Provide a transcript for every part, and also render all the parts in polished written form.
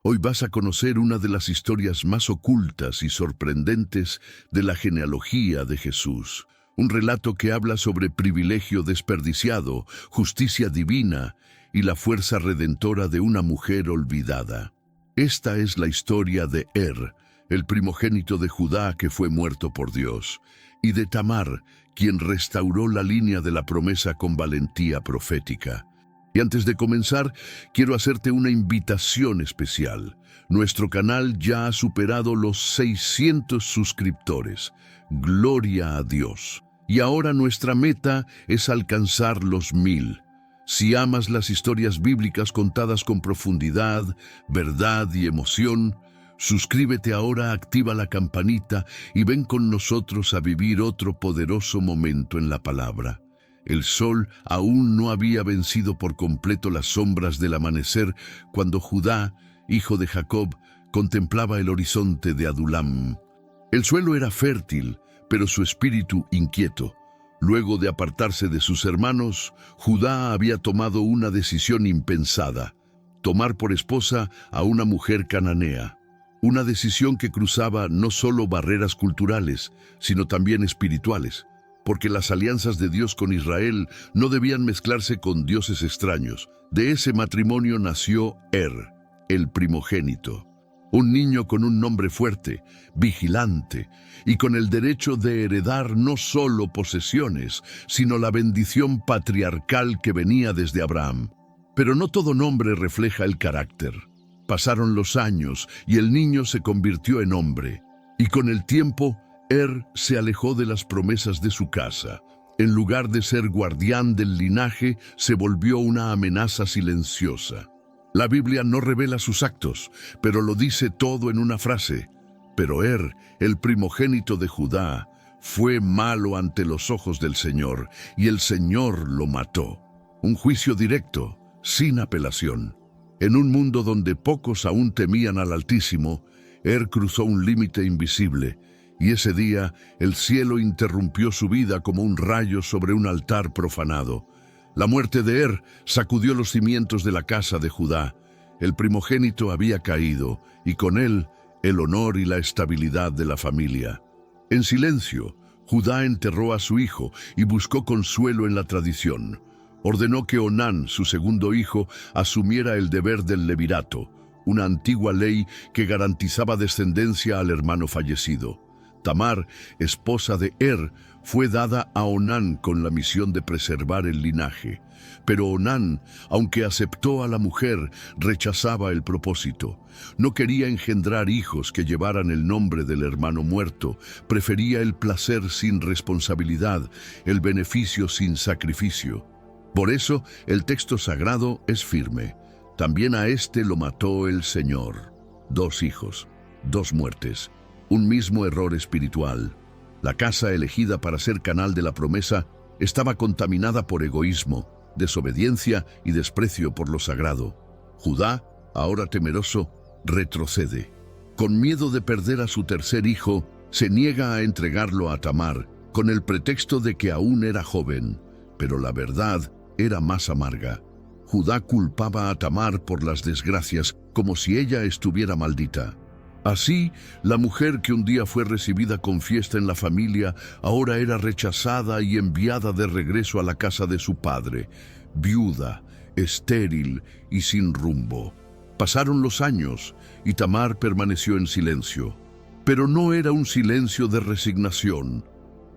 Hoy vas a conocer una de las historias más ocultas y sorprendentes de la genealogía de Jesús. Un relato que habla sobre privilegio desperdiciado, justicia divina y la fuerza redentora de una mujer olvidada. Esta es la historia de el primogénito de Judá que fue muerto por Dios, y de Tamar, quien restauró la línea de la promesa con valentía profética. Y antes de comenzar, quiero hacerte una invitación especial. Nuestro canal ya ha superado los 600 suscriptores. Gloria a Dios. Y ahora nuestra meta es alcanzar los 1000. Si amas las historias bíblicas contadas con profundidad, verdad y emoción, suscríbete ahora, activa la campanita y ven con nosotros a vivir otro poderoso momento en la palabra. El sol aún no había vencido por completo las sombras del amanecer cuando Judá, hijo de Jacob, contemplaba el horizonte de Adulam. El suelo era fértil, pero su espíritu inquieto. Luego de apartarse de sus hermanos, Judá había tomado una decisión impensada: tomar por esposa a una mujer cananea. Una decisión que cruzaba no solo barreras culturales, sino también espirituales, porque las alianzas de Dios con Israel no debían mezclarse con dioses extraños. De ese matrimonio nació el primogénito, un niño con un nombre fuerte, vigilante, y con el derecho de heredar no solo posesiones, sino la bendición patriarcal que venía desde Abraham. Pero no todo nombre refleja el carácter. Pasaron los años y el niño se convirtió en hombre, y con el tiempo, se alejó de las promesas de su casa. En lugar de ser guardián del linaje, se volvió una amenaza silenciosa. La Biblia no revela sus actos, pero lo dice todo en una frase. Pero el primogénito de Judá, fue malo ante los ojos del Señor, y el Señor lo mató. Un juicio directo, sin apelación. En un mundo donde pocos aún temían al Altísimo, cruzó un límite invisible, y ese día el cielo interrumpió su vida como un rayo sobre un altar profanado. La muerte de sacudió los cimientos de la casa de Judá. El primogénito había caído, y con él el honor y la estabilidad de la familia. En silencio, Judá enterró a su hijo y buscó consuelo en la tradición. Ordenó que Onán, su segundo hijo, asumiera el deber del levirato, una antigua ley que garantizaba descendencia al hermano fallecido. Tamar, esposa de fue dada a Onán con la misión de preservar el linaje. Pero Onán, aunque aceptó a la mujer, rechazaba el propósito. No quería engendrar hijos que llevaran el nombre del hermano muerto. Prefería el placer sin responsabilidad, el beneficio sin sacrificio. Por eso, el texto sagrado es firme. También a lo mató el Señor. 2 hijos, 2 muertes. Un mismo error espiritual. La casa elegida para ser canal de la promesa estaba contaminada por egoísmo, desobediencia y desprecio por lo sagrado. Judá, ahora temeroso, retrocede. Con miedo de perder a su tercer hijo, se niega a entregarlo a Tamar, con el pretexto de que aún era joven. Pero la verdad era más amarga. Judá culpaba a Tamar por las desgracias, como si ella estuviera maldita. Así, la mujer que un día fue recibida con fiesta en la familia, ahora era rechazada y enviada de regreso a la casa de su padre, viuda, estéril y sin rumbo. Pasaron los años y Tamar permaneció en silencio. Pero no era un silencio de resignación.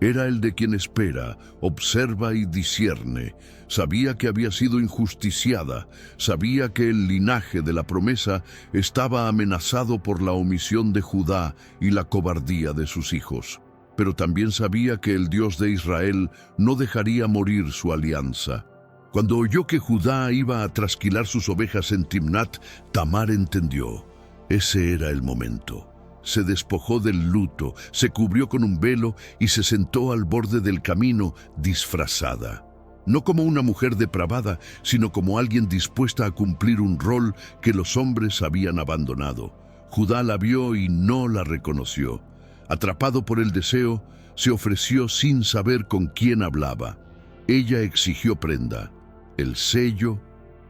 Era el de quien espera, observa y discierne. Sabía que había sido injusticiada, sabía que el linaje de la promesa estaba amenazado por la omisión de Judá y la cobardía de sus hijos. Pero también sabía que el Dios de Israel no dejaría morir su alianza. Cuando oyó que Judá iba a trasquilar sus ovejas en Timnat, Tamar entendió. Ese era el momento. Se despojó del luto, se cubrió con un velo y se sentó al borde del camino disfrazada. No como una mujer depravada, sino como alguien dispuesta a cumplir un rol que los hombres habían abandonado. Judá la vio y no la reconoció. Atrapado por el deseo, se ofreció sin saber con quién hablaba. Ella exigió prenda, el sello,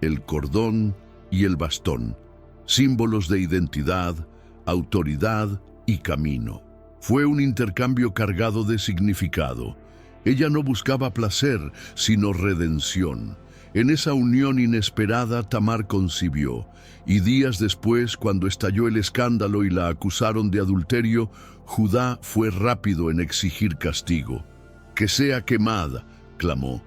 el cordón y el bastón. símbolos de identidad, autoridad y camino. Fue un intercambio cargado de significado. Ella no buscaba placer, sino redención. En esa unión inesperada, Tamar concibió, y días después, cuando estalló el escándalo y la acusaron de adulterio, Judá fue rápido en exigir castigo. «Que sea quemada», clamó.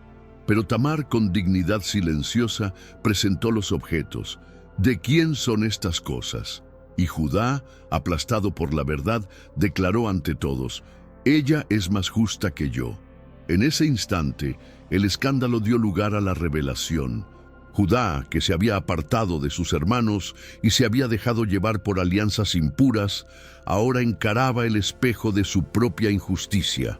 Pero Tamar, con dignidad silenciosa, presentó los objetos. «¿De quién son estas cosas?». Y Judá, aplastado por la verdad, declaró ante todos: «Ella es más justa que yo». En ese instante, el escándalo dio lugar a la revelación. Judá, que se había apartado de sus hermanos y se había dejado llevar por alianzas impuras, ahora encaraba el espejo de su propia injusticia.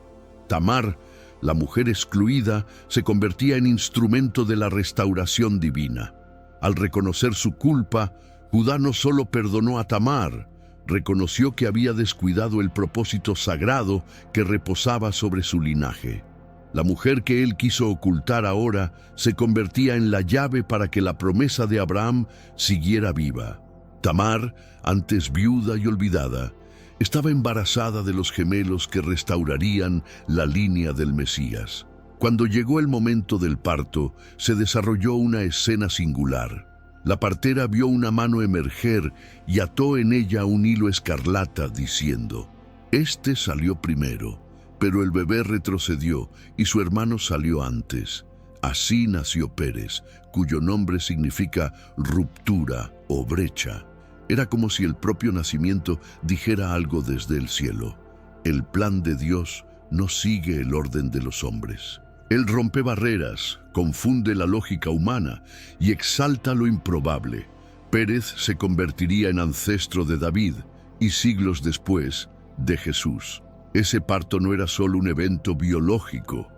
Tamar, la mujer excluida, se convertía en instrumento de la restauración divina. Al reconocer su culpa, Judá no solo perdonó a Tamar, reconoció que había descuidado el propósito sagrado que reposaba sobre su linaje. La mujer que él quiso ocultar ahora se convertía en la llave para que la promesa de Abraham siguiera viva. Tamar, antes viuda y olvidada, estaba embarazada de los gemelos que restaurarían la línea del Mesías. Cuando llegó el momento del parto, se desarrolló una escena singular. La partera vio una mano emerger y ató en ella un hilo escarlata, diciendo: «Este salió primero». Pero el bebé retrocedió y su hermano salió antes. Así nació Pérez, cuyo nombre significa ruptura o brecha. Era como si el propio nacimiento dijera algo desde el cielo. El plan de Dios no sigue el orden de los hombres. Él rompe barreras, confunde la lógica humana y exalta lo improbable. Pérez se convertiría en ancestro de David y siglos después de Jesús. Ese parto no era solo un evento biológico,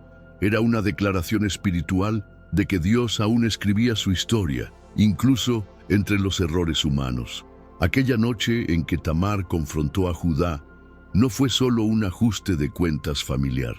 era una declaración espiritual de que Dios aún escribía su historia, incluso entre los errores humanos. Aquella noche en que Tamar confrontó a Judá no fue solo un ajuste de cuentas familiar,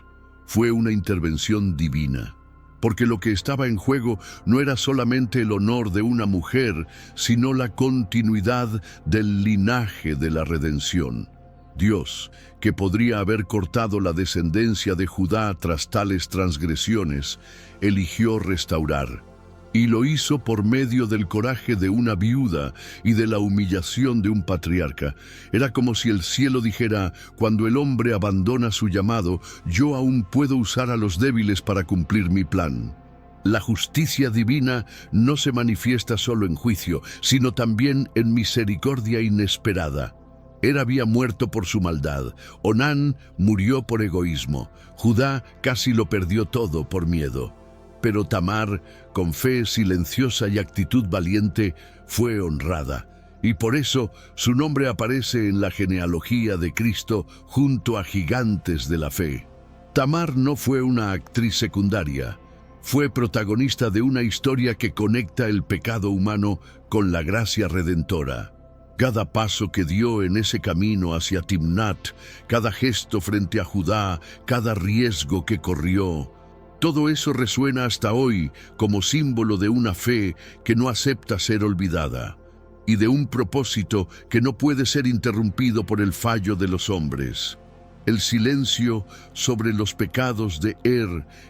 fue una intervención divina, porque lo que estaba en juego no era solamente el honor de una mujer, sino la continuidad del linaje de la redención. Dios, que podría haber cortado la descendencia de Judá tras tales transgresiones, eligió restaurar. Y lo hizo por medio del coraje de una viuda y de la humillación de un patriarca. Era como si el cielo dijera: cuando el hombre abandona su llamado, yo aún puedo usar a los débiles para cumplir mi plan. La justicia divina no se manifiesta solo en juicio, sino también en misericordia inesperada. Él había muerto por su maldad, Onán murió por egoísmo, Judá casi lo perdió todo por miedo. Pero Tamar, con fe silenciosa y actitud valiente, fue honrada, y por eso su nombre aparece en la genealogía de Cristo junto a gigantes de la fe. Tamar no fue una actriz secundaria, fue protagonista de una historia que conecta el pecado humano con la gracia redentora. Cada paso que dio en ese camino hacia Timnat, cada gesto frente a Judá, cada riesgo que corrió, todo eso resuena hasta hoy como símbolo de una fe que no acepta ser olvidada y de un propósito que no puede ser interrumpido por el fallo de los hombres. El silencio sobre los pecados de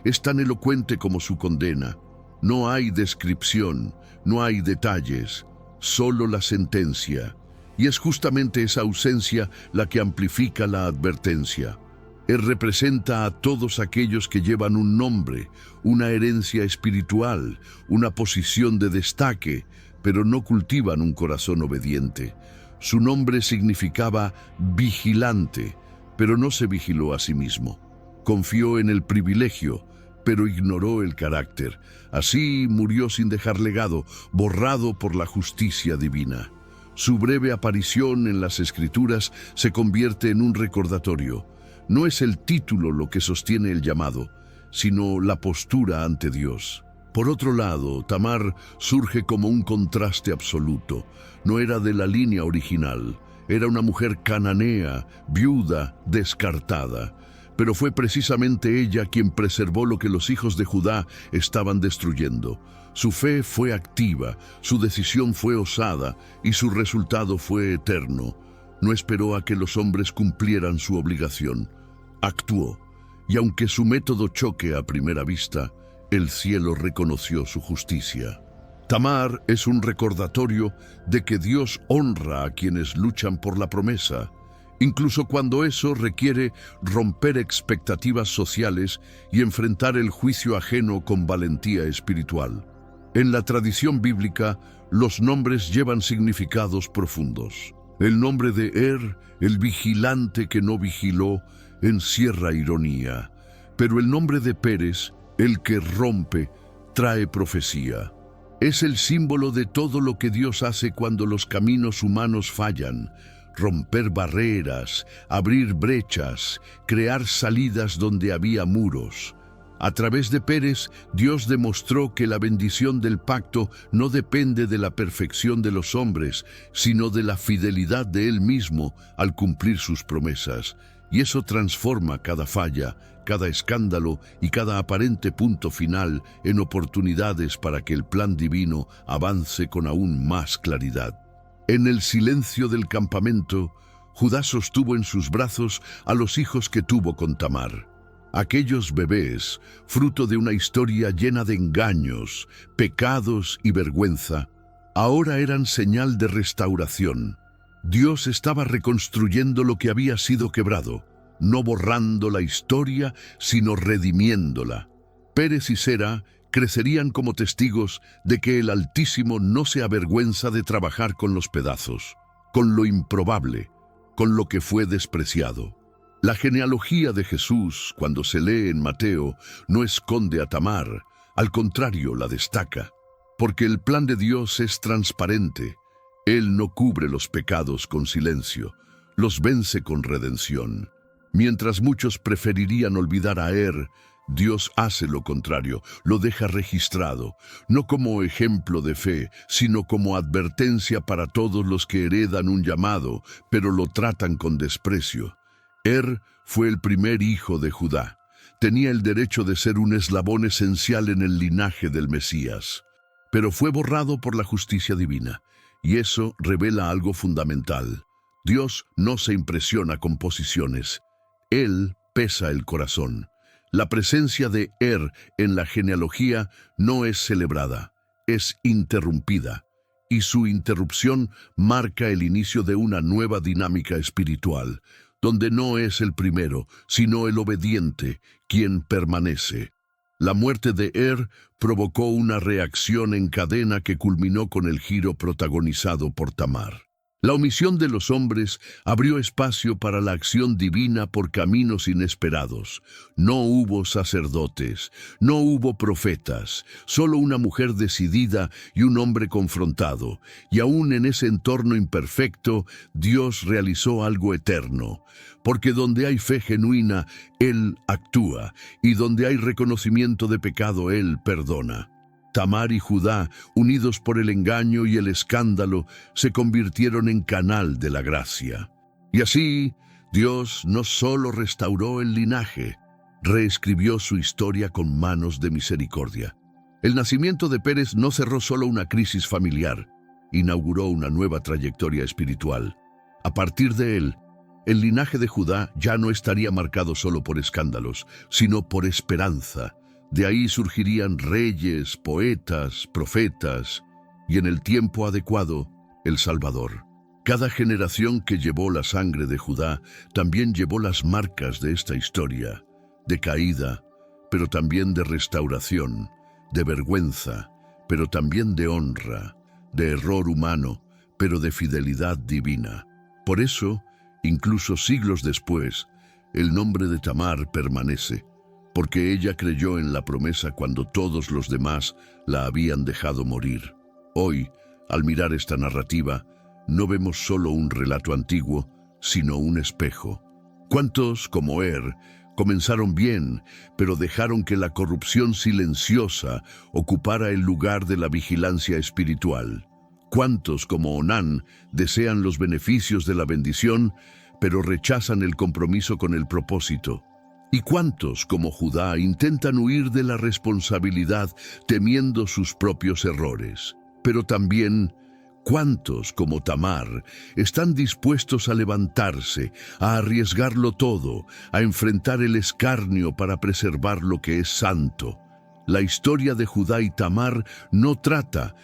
es tan elocuente como su condena. No hay descripción, no hay detalles, solo la sentencia. Y es justamente esa ausencia la que amplifica la advertencia. Él representa a todos aquellos que llevan un nombre, una herencia espiritual, una posición de destaque, pero no cultivan un corazón obediente. Su nombre significaba vigilante, pero no se vigiló a sí mismo. Confió en el privilegio, pero ignoró el carácter. Así murió sin dejar legado, borrado por la justicia divina. Su breve aparición en las Escrituras se convierte en un recordatorio. No es el título lo que sostiene el llamado, sino la postura ante Dios. Por otro lado, Tamar surge como un contraste absoluto. No era de la línea original. Era una mujer cananea, viuda, descartada. pero fue precisamente ella quien preservó lo que los hijos de Judá estaban destruyendo. Su fe fue activa, su decisión fue osada y su resultado fue eterno. No esperó a que los hombres cumplieran su obligación. Actuó, y aunque su método choque a primera vista, el cielo reconoció su justicia. Tamar es un recordatorio de que Dios honra a quienes luchan por la promesa, incluso cuando eso requiere romper expectativas sociales y enfrentar el juicio ajeno con valentía espiritual. En la tradición bíblica, los nombres llevan significados profundos. El nombre de el vigilante que no vigiló, encierra ironía, pero el nombre de Pérez, el que rompe, trae profecía. Es el símbolo de todo lo que Dios hace cuando los caminos humanos fallan: romper barreras, abrir brechas, crear salidas donde había muros. A través de Pérez, Dios demostró que la bendición del pacto no depende de la perfección de los hombres, sino de la fidelidad de Él mismo al cumplir sus promesas. Y eso transforma cada falla, cada escándalo y cada aparente punto final en oportunidades para que el plan divino avance con aún más claridad. En el silencio del campamento, Judá sostuvo en sus brazos a los hijos que tuvo con Tamar. Aquellos bebés, fruto de una historia llena de engaños, pecados y vergüenza, ahora eran señal de restauración. Dios estaba reconstruyendo lo que había sido quebrado, no borrando la historia, sino redimiéndola. Pérez y Sera crecerían como testigos de que el Altísimo no se avergüenza de trabajar con los pedazos, con lo improbable, con lo que fue despreciado. La genealogía de Jesús, cuando se lee en Mateo, no esconde a Tamar, al contrario, la destaca, porque el plan de Dios es transparente. Él no cubre los pecados con silencio, los vence con redención. Mientras muchos preferirían olvidar a Dios hace lo contrario, lo deja registrado, no como ejemplo de fe, sino como advertencia para todos los que heredan un llamado, pero lo tratan con desprecio. Fue el primer hijo de Judá. Tenía el derecho de ser un eslabón esencial en el linaje del Mesías, pero fue borrado por la justicia divina, y eso revela algo fundamental. Dios no se impresiona con posiciones. Él pesa el corazón. La presencia de en la genealogía no es celebrada, es interrumpida, y su interrupción marca el inicio de una nueva dinámica espiritual, donde no es el primero, sino el obediente, quien permanece. La muerte de provocó una reacción en cadena que culminó con el giro protagonizado por Tamar. La omisión de los hombres abrió espacio para la acción divina por caminos inesperados. No hubo sacerdotes, no hubo profetas, solo una mujer decidida y un hombre confrontado. Y aún en ese entorno imperfecto, Dios realizó algo eterno. Porque donde hay fe genuina, Él actúa, y donde hay reconocimiento de pecado, Él perdona. Tamar y Judá, unidos por el engaño y el escándalo, se convirtieron en canal de la gracia. Y así, Dios no solo restauró el linaje, reescribió su historia con manos de misericordia. El nacimiento de Pérez no cerró solo una crisis familiar, inauguró una nueva trayectoria espiritual. A partir de él, el linaje de Judá ya no estaría marcado solo por escándalos, sino por esperanza. De ahí surgirían reyes, poetas, profetas, y en el tiempo adecuado, el Salvador. Cada generación que llevó la sangre de Judá también llevó las marcas de esta historia, de caída, pero también de restauración, de vergüenza, pero también de honra, de error humano, pero de fidelidad divina. Por eso, incluso siglos después, el nombre de Tamar permanece, porque ella creyó en la promesa cuando todos los demás la habían dejado morir. Hoy, al mirar esta narrativa, no vemos solo un relato antiguo, sino un espejo. ¿Cuántos, como comenzaron bien, pero dejaron que la corrupción silenciosa ocupara el lugar de la vigilancia espiritual? ¿Cuántos, como Onán, desean los beneficios de la bendición, pero rechazan el compromiso con el propósito? ¿Y cuántos, como Judá, intentan huir de la responsabilidad temiendo sus propios errores? Pero también, ¿cuántos, como Tamar, están dispuestos a levantarse, a arriesgarlo todo, a enfrentar el escarnio para preservar lo que es santo? La historia de Judá y Tamar no trata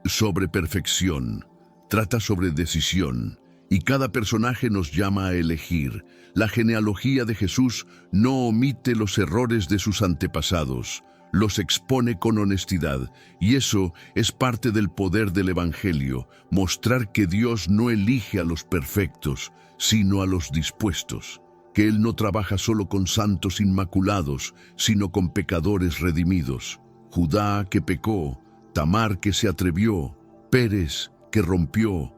sobre perfección, trata sobre decisión. Y cada personaje nos llama a elegir. La genealogía de Jesús no omite los errores de sus antepasados, los expone con honestidad, y eso es parte del poder del Evangelio, mostrar que Dios no elige a los perfectos, sino a los dispuestos, que Él no trabaja solo con santos inmaculados, sino con pecadores redimidos. Judá que pecó, Tamar que se atrevió, Pérez que rompió,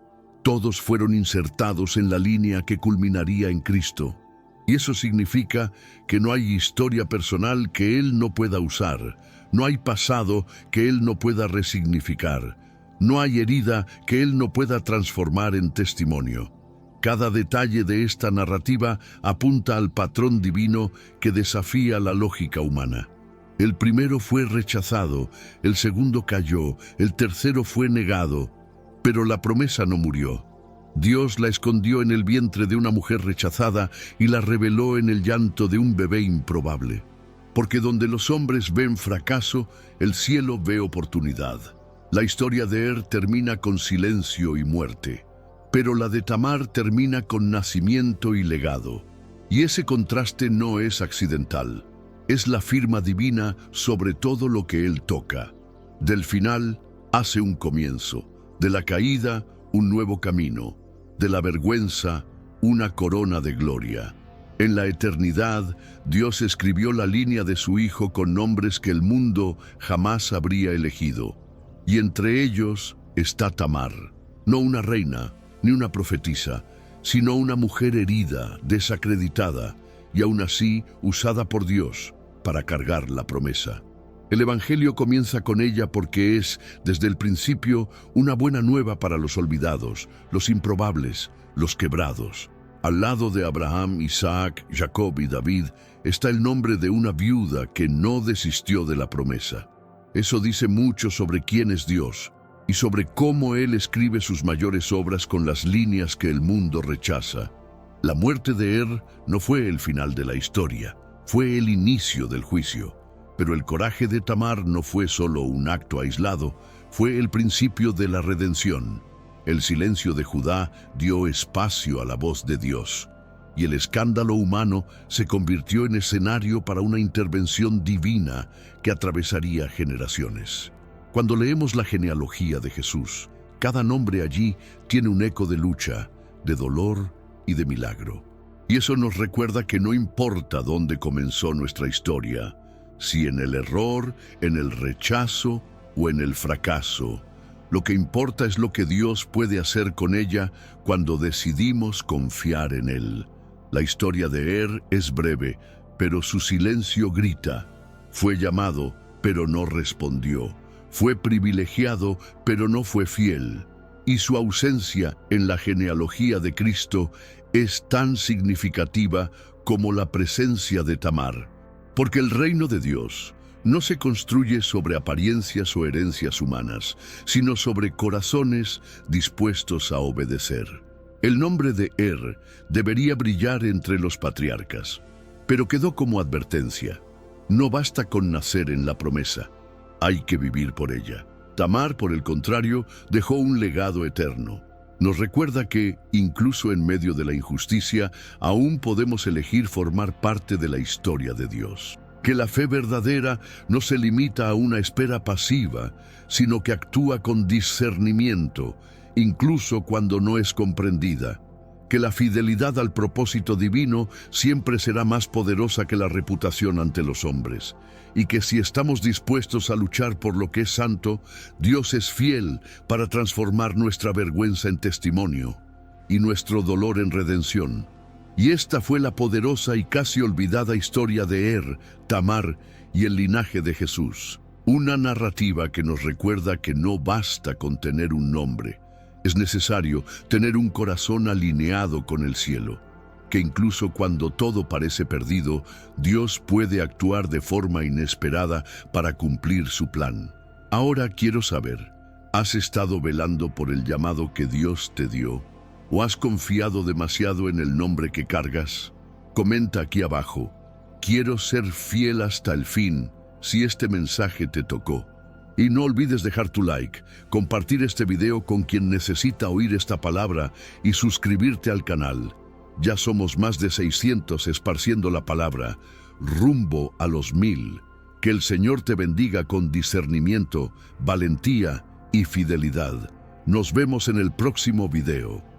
todos fueron insertados en la línea que culminaría en Cristo. Y eso significa que no hay historia personal que Él no pueda usar, no hay pasado que Él no pueda resignificar, no hay herida que Él no pueda transformar en testimonio. Cada detalle de esta narrativa apunta al patrón divino que desafía la lógica humana. El primero fue rechazado, el segundo cayó, el tercero fue negado, pero la promesa no murió. Dios la escondió en el vientre de una mujer rechazada y la reveló en el llanto de un bebé improbable. Porque donde los hombres ven fracaso, el cielo ve oportunidad. La historia de termina con silencio y muerte, pero la de Tamar termina con nacimiento y legado. Y ese contraste no es accidental. Es la firma divina sobre todo lo que Él toca. Del final hace un comienzo. De la caída, un nuevo camino. De la vergüenza, una corona de gloria. En la eternidad, Dios escribió la línea de su Hijo con nombres que el mundo jamás habría elegido. Y entre ellos está Tamar, no una reina, ni una profetisa, sino una mujer herida, desacreditada, y aún así usada por Dios para cargar la promesa. El Evangelio comienza con ella porque es, desde el principio, una buena nueva para los olvidados, los improbables, los quebrados. Al lado de Abraham, Isaac, Jacob y David está el nombre de una viuda que no desistió de la promesa. Eso dice mucho sobre quién es Dios y sobre cómo Él escribe sus mayores obras con las líneas que el mundo rechaza. La muerte de no fue el final de la historia, fue el inicio del juicio. Pero el coraje de Tamar no fue solo un acto aislado, fue el principio de la redención. El silencio de Judá dio espacio a la voz de Dios, y el escándalo humano se convirtió en escenario para una intervención divina que atravesaría generaciones. Cuando leemos la genealogía de Jesús, cada nombre allí tiene un eco de lucha, de dolor y de milagro. Y eso nos recuerda que no importa dónde comenzó nuestra historia, si en el error, en el rechazo o en el fracaso. Lo que importa es lo que Dios puede hacer con ella cuando decidimos confiar en Él. La historia de es breve, pero su silencio grita. Fue llamado, pero no respondió. Fue privilegiado, pero no fue fiel. Y su ausencia en la genealogía de Cristo es tan significativa como la presencia de Tamar. Porque el reino de Dios no se construye sobre apariencias o herencias humanas, sino sobre corazones dispuestos a obedecer. El nombre de debería brillar entre los patriarcas, pero quedó como advertencia. No basta con nacer en la promesa, hay que vivir por ella. Tamar, por el contrario, dejó un legado eterno. Nos recuerda que, incluso en medio de la injusticia, aún podemos elegir formar parte de la historia de Dios. Que la fe verdadera no se limita a una espera pasiva, sino que actúa con discernimiento, incluso cuando no es comprendida. Que la fidelidad al propósito divino siempre será más poderosa que la reputación ante los hombres. Y que si estamos dispuestos a luchar por lo que es santo, Dios es fiel para transformar nuestra vergüenza en testimonio y nuestro dolor en redención. Y esta fue la poderosa y casi olvidada historia de Tamar y el linaje de Jesús. Una narrativa que nos recuerda que no basta con tener un nombre. Es necesario tener un corazón alineado con el cielo. que incluso cuando todo parece perdido, Dios puede actuar de forma inesperada para cumplir su plan. Ahora quiero saber, ¿has estado velando por el llamado que Dios te dio? ¿O has confiado demasiado en el nombre que cargas? Comenta aquí abajo. Quiero ser fiel hasta el fin, si este mensaje te tocó. Y no olvides dejar tu like, compartir este video con quien necesita oír esta palabra y suscribirte al canal. Ya somos más de 600 esparciendo la palabra, rumbo a los 1000. Que el Señor te bendiga con discernimiento, valentía y fidelidad. Nos vemos en el próximo video.